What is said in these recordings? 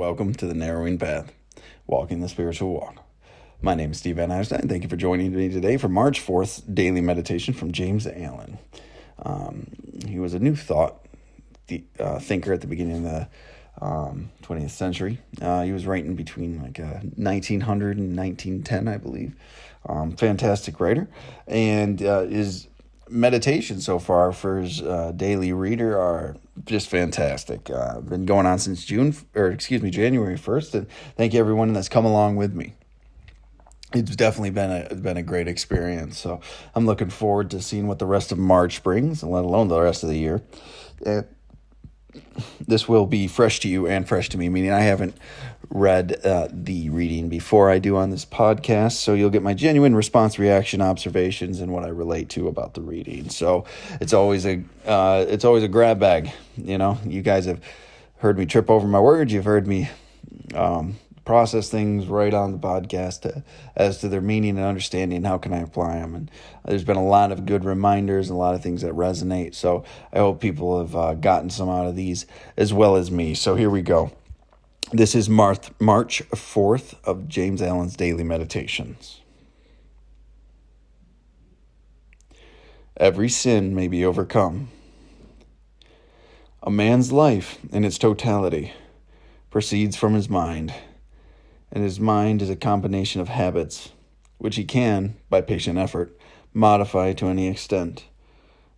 welcome to the Narrowing Path, Walking the Spiritual Walk. My name is Steve Van Einstein. Thank you for joining me today for March 4th Daily Meditation from James Allen. He was a New Thought thinker at the beginning of the 20th century. He was writing between 1900 and 1910, I believe. Fantastic writer. And his meditations so far for his daily reader are just fantastic. Been going on since January 1st, and thank you everyone that's come along with me. It's definitely been a great experience. So I'm looking forward to seeing what the rest of March brings, and let alone the rest of the year. This will be fresh to you and fresh to me, meaning I haven't read the reading before I do on this podcast, so you'll get my genuine response, reaction, observations, and what I relate to about the reading. So it's always a grab bag. You know, you guys have heard me trip over my words. You've heard me process things right on the podcast as to their meaning and understanding. How can I apply them? And there's been a lot of good reminders and a lot of things that resonate. So I hope people have gotten some out of these as well as me. So here we go. This is March 4th of James Allen's Daily Meditations. Every sin may be overcome. A man's life in its totality proceeds from his mind, and his mind is a combination of habits, which he can, by patient effort, modify to any extent,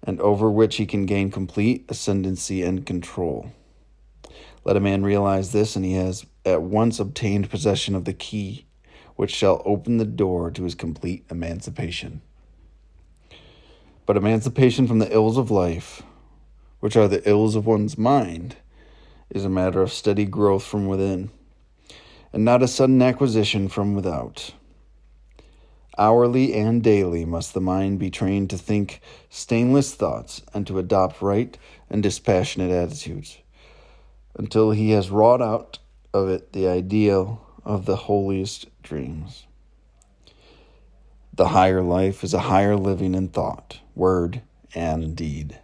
and over which he can gain complete ascendancy and control. Let a man realize this, and he has at once obtained possession of the key, which shall open the door to his complete emancipation. But emancipation from the ills of life, which are the ills of one's mind, is a matter of steady growth from within, and not a sudden acquisition from without. Hourly and daily must the mind be trained to think stainless thoughts and to adopt right and dispassionate attitudes, until he has wrought out of it the ideal of the holiest dreams. The higher life is a higher living in thought, word, and deed.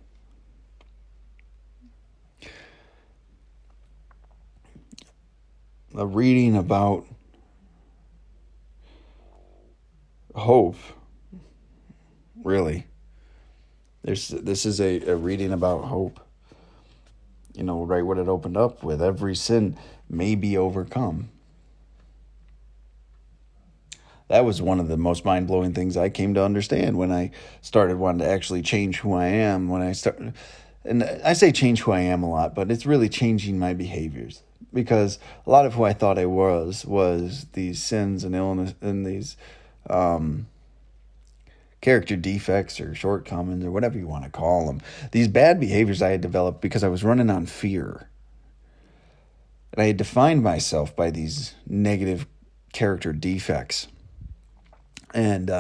A reading about hope, really. This is a reading about hope. You know, right what it opened up with. Every sin may be overcome. That was one of the most mind-blowing things I came to understand when I started wanting to actually change who I am. And I say change who I am a lot, but it's really changing my behaviors. Because a lot of who I thought I was these sins and illness and these character defects or shortcomings or whatever you want to call them. These bad behaviors I had developed because I was running on fear. And I had defined myself by these negative character defects. And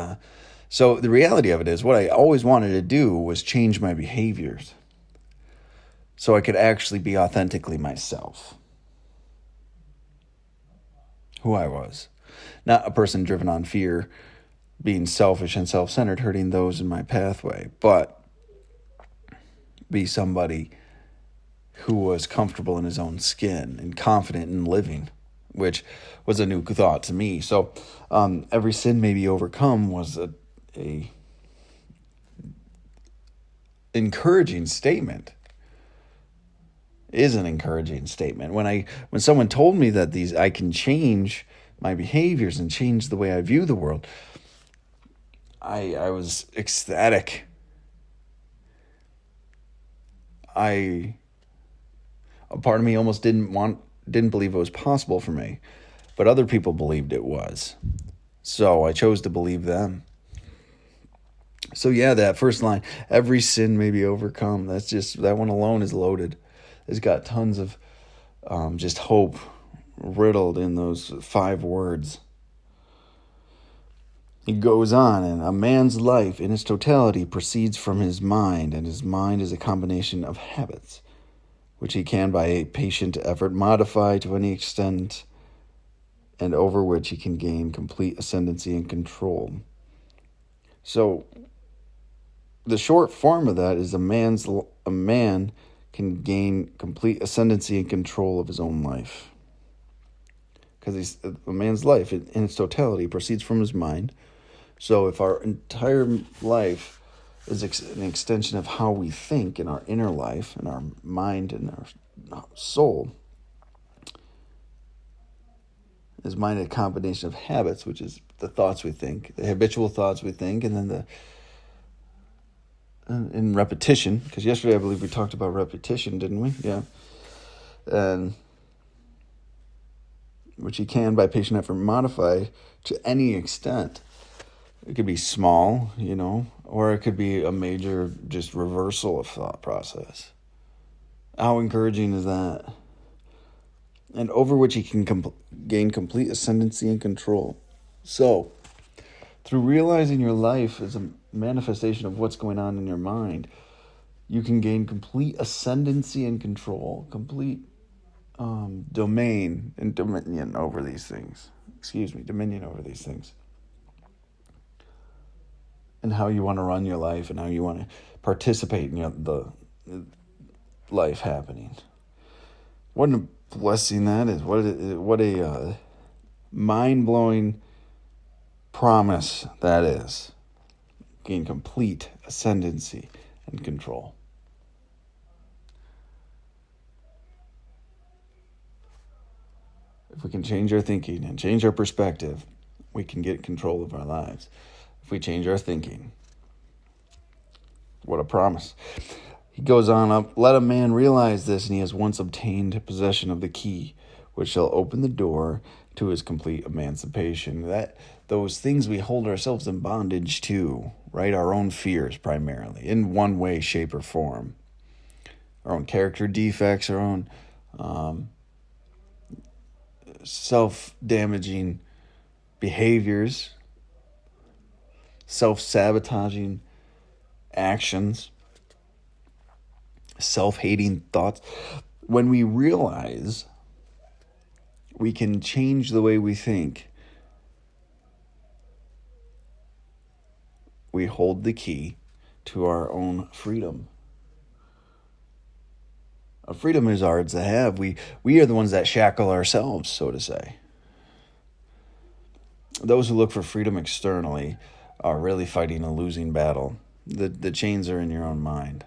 so the reality of it is what I always wanted to do was change my behaviors so I could actually be authentically myself. Who I was. Not a person driven on fear, being selfish and self-centered, hurting those in my pathway, but be somebody who was comfortable in his own skin and confident in living, which was a new thought to me. So every sin may be overcome was a encouraging statement. Is an encouraging statement. When someone told me that I can change my behaviors and change the way I view the world, I was ecstatic. A part of me almost didn't believe it was possible for me, but other people believed it was. So I chose to believe them. So yeah, that first line, every sin may be overcome. That one alone is loaded. It's got tons of just hope riddled in those 5 words. He goes on, and a man's life in its totality proceeds from his mind, and his mind is a combination of habits, which he can, by a patient effort, modify to any extent, and over which he can gain complete ascendancy and control. So, the short form of that is a man can gain complete ascendancy and control of his own life. because a man's life in its totality proceeds from his mind. So if our entire life is an extension of how we think in our inner life, in our mind and our soul, is mind a combination of habits, which is the thoughts we think, the habitual thoughts we think, and then in repetition, because yesterday I believe we talked about repetition, didn't we? Yeah. And which you can, by patient effort, modify to any extent. It could be small, or it could be a major just reversal of thought process. How encouraging is that? And over which you can gain complete ascendancy and control. So, through realizing your life is a manifestation of what's going on in your mind, you can gain complete ascendancy and control, complete domain and dominion over these things. Dominion over these things. And how you want to run your life and how you want to participate in the life happening. What a blessing that is. What a mind-blowing promise that is. Gain complete ascendancy and control. If we can change our thinking and change our perspective, we can get control of our lives. If we change our thinking. What a promise. He goes on up, let a man realize this, and he has once obtained possession of the key, which shall open the door to his complete emancipation. Those things we hold ourselves in bondage to, right? Our own fears primarily, in one way, shape, or form. Our own character defects, our own self-damaging behaviors, self-sabotaging actions, self-hating thoughts. When we realize we can change the way we think, we hold the key to our own freedom. Freedom is ours to have. We are the ones that shackle ourselves, so to say. Those who look for freedom externally are really fighting a losing battle. The chains are in your own mind.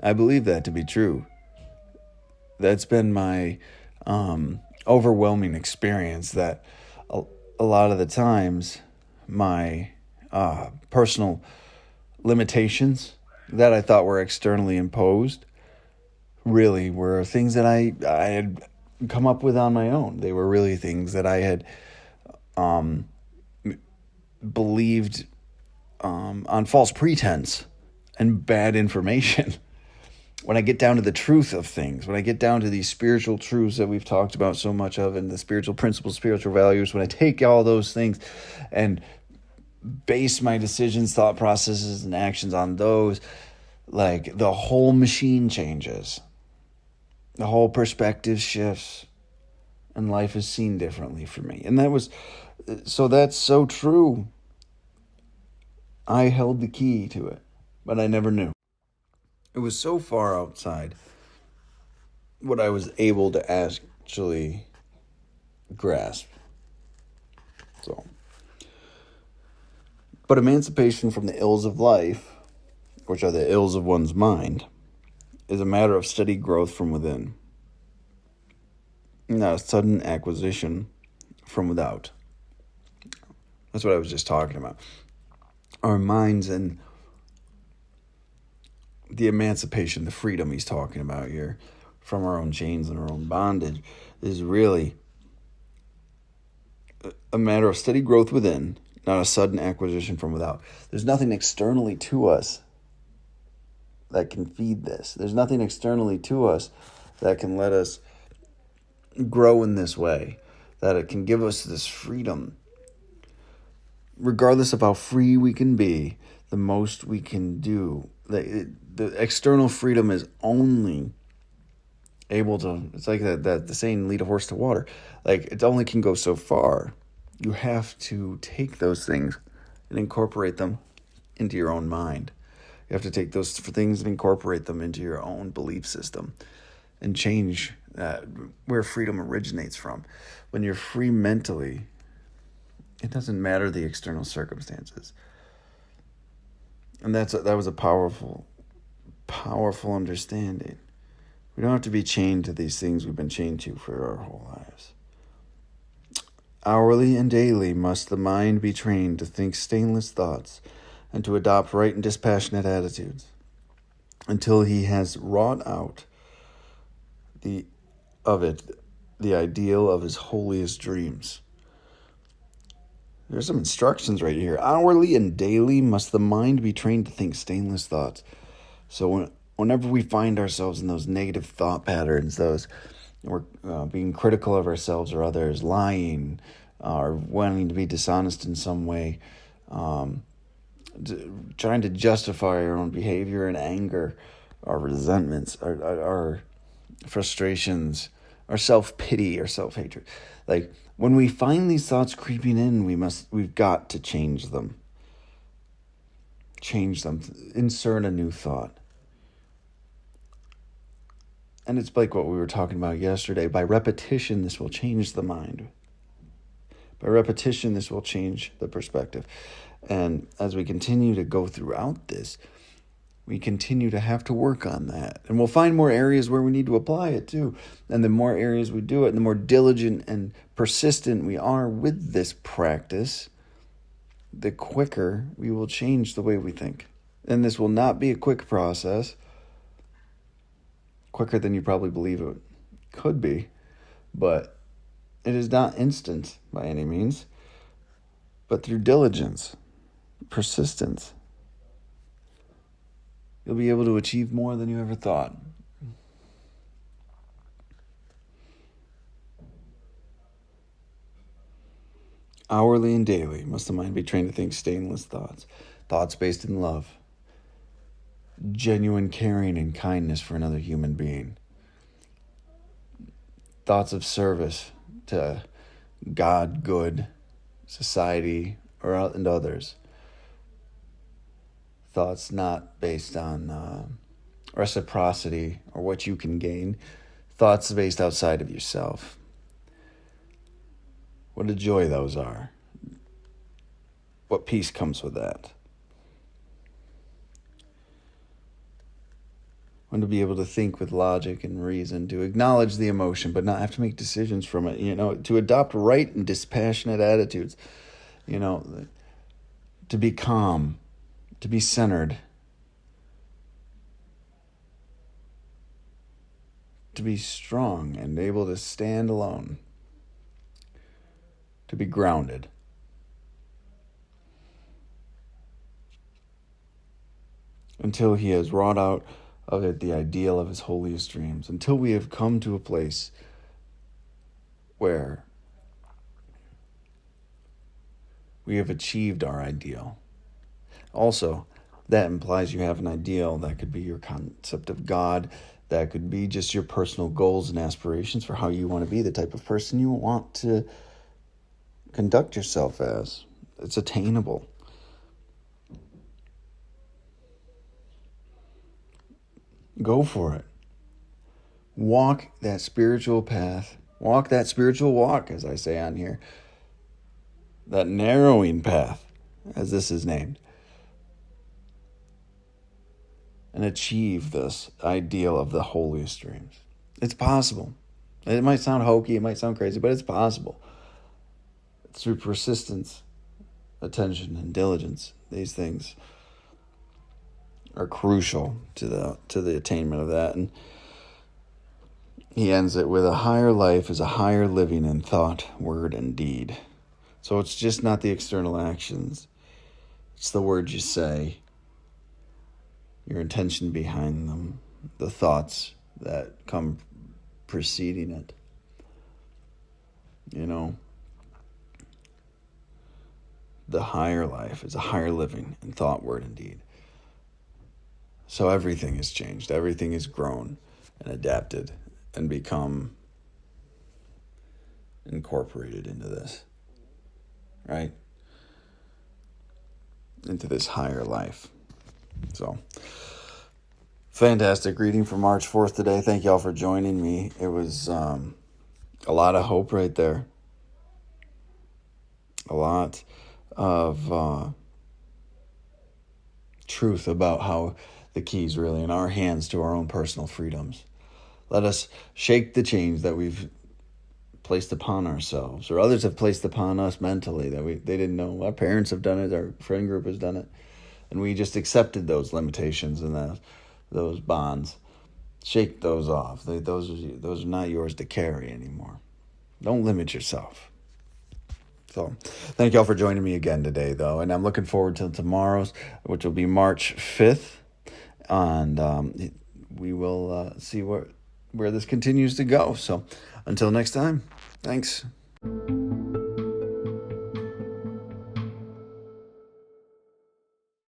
I believe that to be true. That's been my overwhelming experience, that a lot of the times my personal limitations that I thought were externally imposed really were things that I had come up with on my own. They were really things that I had believed on false pretense and bad information. When I get down to the truth of things, when I get down to these spiritual truths that we've talked about so much of, and the spiritual principles, spiritual values, when I take all those things and base my decisions, thought processes, and actions on those, like, the whole machine changes. The whole perspective shifts, and life is seen differently for me. And that's so true. I held the key to it, but I never knew. It was so far outside what I was able to actually grasp. But emancipation from the ills of life, which are the ills of one's mind, is a matter of steady growth from within, not a sudden acquisition from without. That's what I was just talking about. Our minds and the emancipation, the freedom he's talking about here from our own chains and our own bondage is really a matter of steady growth within, not a sudden acquisition from without. There's nothing externally to us that can feed this. There's nothing externally to us that can let us grow in this way, that it can give us this freedom. Regardless of how free we can be, the most we can do, the external freedom is only able to, it's like the saying, lead a horse to water. Like, it only can go so far. You have to take those things and incorporate them into your own mind. You have to take those things and incorporate them into your own belief system. and change where freedom originates from. When you're free mentally, it doesn't matter the external circumstances. And that was a powerful understanding. We don't have to be chained to these things we've been chained to for our whole lives. Hourly and daily must the mind be trained to think stainless thoughts and to adopt right and dispassionate attitudes until he has wrought out the ideal of his holiest dreams. There's some instructions right here. Hourly and daily must the mind be trained to think stainless thoughts. So whenever we find ourselves in those negative thought patterns, we're being critical of ourselves or others, lying, or wanting to be dishonest in some way, trying to justify our own behavior and anger, our resentments, our frustrations, our self-pity, our self-hatred. Like, when we find these thoughts creeping in, we've got to change them. Change them. Insert a new thought. And it's like what we were talking about yesterday. By repetition, this will change the mind. By repetition, this will change the perspective. And as we continue to go throughout this, we continue to have to work on that. And we'll find more areas where we need to apply it too. And the more areas we do it, and the more diligent and persistent we are with this practice, the quicker we will change the way we think. And this will not be a quick process. Quicker than you probably believe it could be. But it is not instant by any means. But through diligence, persistence, you'll be able to achieve more than you ever thought. Hourly and daily must the mind be trained to think stainless thoughts, thoughts based in love, genuine caring and kindness for another human being, thoughts of service to God, good, society, and others. Thoughts not based on reciprocity or what you can gain. Thoughts based outside of yourself. What a joy those are. What peace comes with that. When to be able to think with logic and reason, to acknowledge the emotion, but not have to make decisions from it, to adopt right and dispassionate attitudes, to be calm, to be centered, to be strong and able to stand alone, to be grounded. Until he has wrought out of it the ideal of his holiest dreams, until we have come to a place where we have achieved our ideal. Also, that implies you have an ideal. That could be your concept of God. That could be just your personal goals and aspirations for how you want to be, the type of person you want to conduct yourself as. It's attainable. Go for it. Walk that spiritual path. Walk that spiritual walk, as I say on here. That narrowing path, as this is named. And achieve this ideal of the holiest dreams. It's possible. It might sound hokey, it might sound crazy, but it's possible. It's through persistence, attention, and diligence. These things are crucial to the attainment of that. And he ends it with, a higher life is a higher living in thought, word, and deed. So it's just not the external actions. It's the words you say, your intention behind them, the thoughts that come preceding it. The higher life is a higher living in thought, word, and deed. So everything has changed. Everything has grown and adapted and become incorporated into this, right? Into this higher life. So Fantastic reading for March 4th today. Thank y'all for joining me. It was a lot of hope right there. A lot of truth about how the key's really in our hands to our own personal freedoms. Let us shake the chains that we've placed upon ourselves, or others have placed upon us mentally that they didn't know. Our parents have done it, our friend group has done it, and we just accepted those limitations and those bonds. Shake those off. Those are not yours to carry anymore. Don't limit yourself. So, thank y'all for joining me again today, though, and I'm looking forward to tomorrow's, which will be March 5th, and we will see where this continues to go. So, until next time, thanks.